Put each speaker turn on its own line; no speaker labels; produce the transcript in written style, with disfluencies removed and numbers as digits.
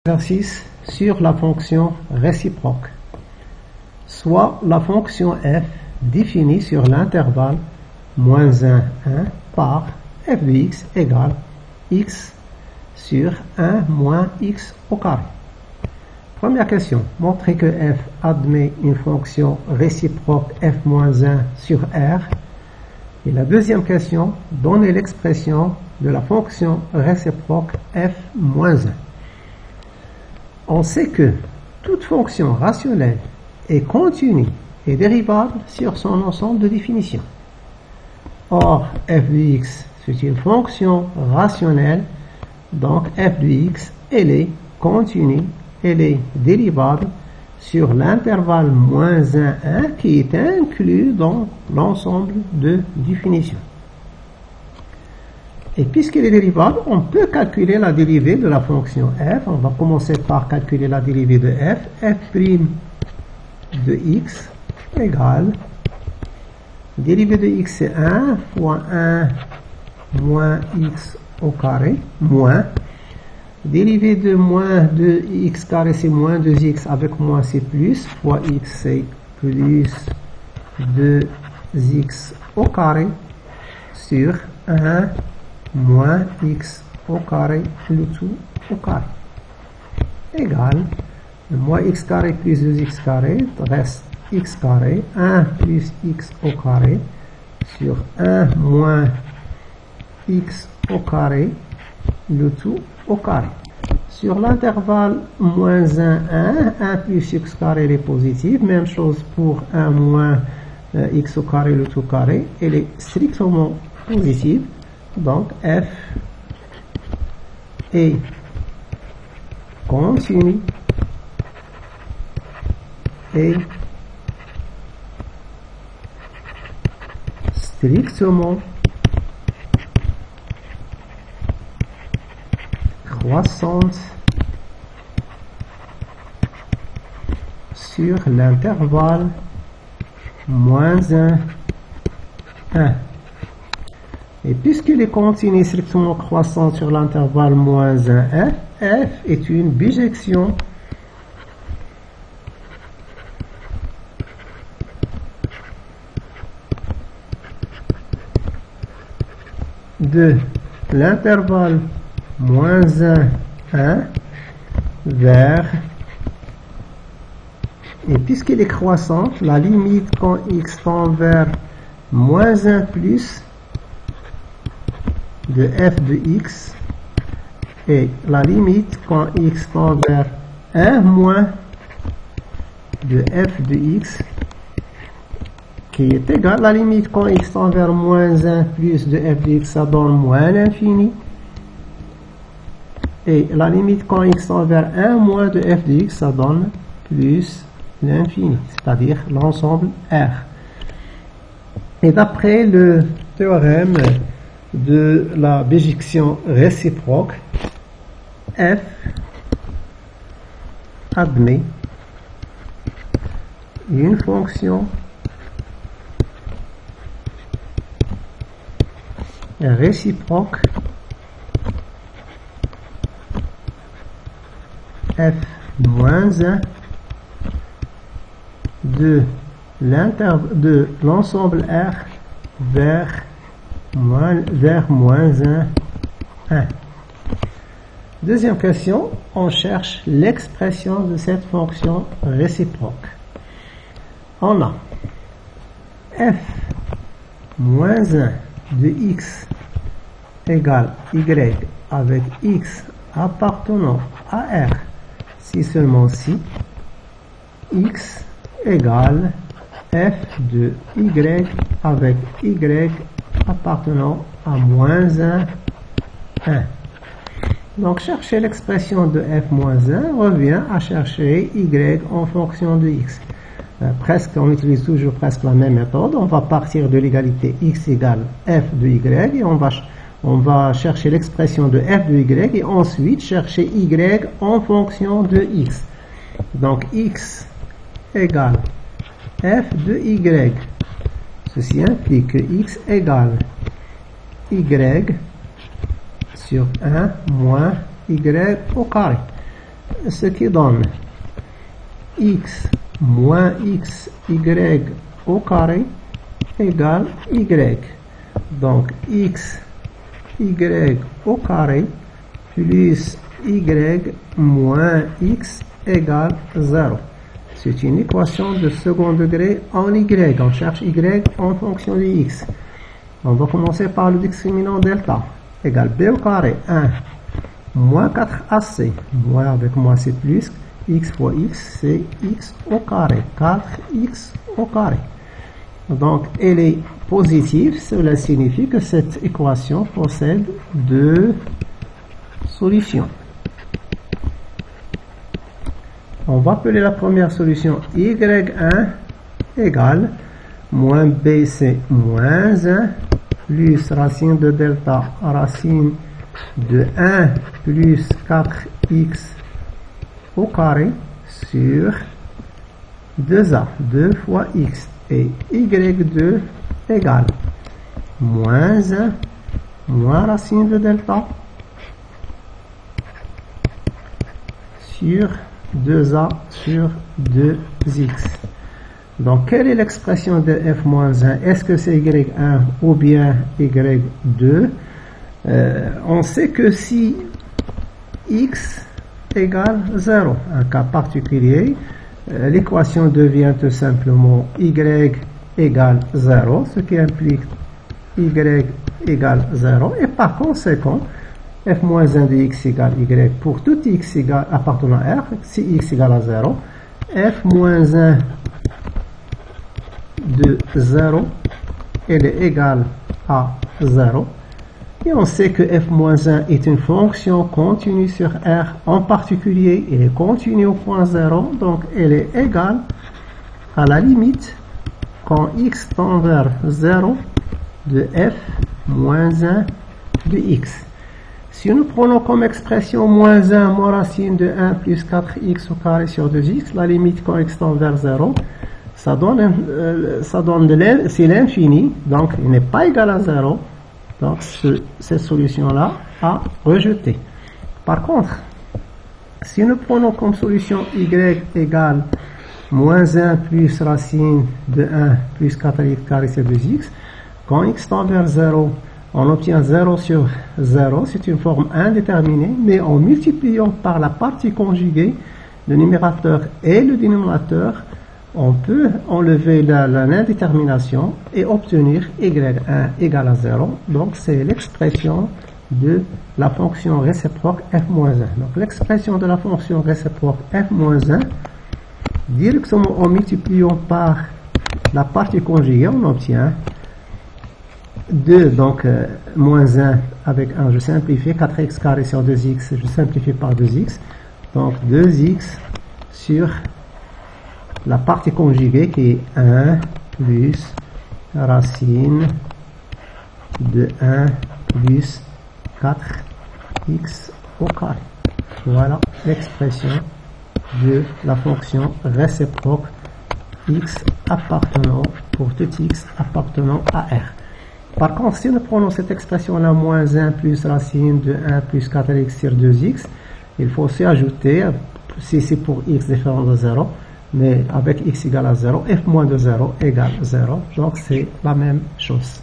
Exercice sur la fonction réciproque. Soit la fonction f définie sur l'intervalle -1, 1 par f de x égale x sur 1 moins x au carré. Première question, montrer que f admet une fonction réciproque f-1 sur R. Et la deuxième question, donner l'expression de la fonction réciproque f-1. On sait que toute fonction rationnelle est continue et dérivable sur son ensemble de définitions. Or, f de x, c'est une fonction rationnelle, donc f de x, elle est continue, elle est dérivable sur l'intervalle -1, 1 qui est inclus dans l'ensemble de définitions. Et puisqu'elle est dérivable, on peut calculer la dérivée de la fonction f. On va commencer par calculer la dérivée de f. f' de x égale, dérivée de x c'est 1 fois 1 moins x au carré, moins, dérivée de moins 2x carré c'est moins 2x, avec moins c'est plus, fois x c'est plus 2x au carré, sur 1 moins x au carré, le tout au carré, égale, moins x carré plus 2x carré, reste x carré, 1 plus x au carré, sur 1 moins x au carré, le tout au carré. Sur l'intervalle -1, 1, 1 plus x carré est positif, même chose pour 1 moins x au carré, le tout carré, elle est strictement positive. Donc, f est continue et strictement croissante sur l'intervalle -1, 1. Et puisqu'il est continu strictement croissant sur l'intervalle -1, 1, f est une bijection de l'intervalle -1, 1 vers, et puisqu'il est croissante, la limite quand x tend vers -1 plus de f de x et la limite quand x tend vers 1 moins de f de x qui est égal, la limite quand x tend vers -1 plus de f de x, ça donne moins l'infini, et la limite quand x tend vers 1 moins de f de x, ça donne plus l'infini, c'est-à-dire l'ensemble R. Et d'après le théorème de la bijection réciproque, f admet une fonction réciproque f-1 de l'ensemble R vers -1, 1. Deuxième question, on cherche l'expression de cette fonction réciproque. On a f -1 de x égale y avec x appartenant à R, si seulement si x égale f de y avec y appartenant à -1, 1. Donc, chercher l'expression de f-1 revient à chercher y en fonction de x. Presque, on utilise toujours presque la même méthode. On va partir de l'égalité x égale f de y et on va chercher l'expression de f de y et ensuite chercher y en fonction de x. Donc, x égale f de y. Ceci implique que x égale y sur 1 moins y au carré. ce qui donne x moins xy au carré égale y. Donc x y au carré plus y moins x égale 0. C'est une équation de second degré en y. On cherche y en fonction de x. On va commencer par le discriminant delta égale b au carré 1 moins 4ac. Moins avec moins c'est plus. X fois x c'est x au carré. 4x au carré. Donc elle est positive. Cela signifie que cette équation possède deux solutions. On va appeler la première solution y1 égale moins b c'est moins 1 plus racine de delta racine de 1 plus 4x au carré sur 2a, 2 fois x, et y2 égale moins 1 moins racine de delta sur 2a sur 2x. Donc, quelle est l'expression de f-1? Est-ce que c'est y1 ou bien y2? On sait que si x égale 0, un cas particulier, l'équation devient tout simplement y égale 0, ce qui implique y égale 0, et par conséquent, f-1 de x égale y pour tout x égale appartenant à R, si x égale à 0, f-1 de 0, elle est égale à 0. Et on sait que f-1 est une fonction continue sur R, en particulier, elle est continue au point 0, donc elle est égale à la limite, quand x tend vers 0, de f-1 de x. Si nous prenons comme expression moins 1 moins racine de 1 plus 4x au carré sur 2x, la limite quand x tend vers 0, ça donne c'est l'infini, donc il n'est pas égal à 0. Donc cette solution-là à rejeter. Par contre, si nous prenons comme solution y égale moins 1 plus racine de 1 plus 4x carré sur 2x, quand x tend vers 0, on obtient 0 sur 0, c'est une forme indéterminée, mais en multipliant par la partie conjuguée, le numérateur et le dénominateur, on peut enlever l'indétermination et obtenir y1 égale à 0. Donc c'est l'expression de la fonction réciproque f-1. Donc l'expression de la fonction réciproque f-1, directement en multipliant par la partie conjuguée, on obtient 2, donc moins 1 avec 1, je simplifie, 4x carré sur 2x, je simplifie par 2x, donc 2x sur la partie conjuguée qui est 1 plus racine de 1 plus 4x au carré. Voilà l'expression de la fonction réciproque x appartenant pour tout x appartenant à R. Par contre, si nous prenons cette expression-là, moins 1 plus racine de 1 plus 4x sur 2x, il faut aussi ajouter, si c'est pour x différent de 0, mais avec x égale à 0, f moins de 0 égale 0. Donc c'est la même chose.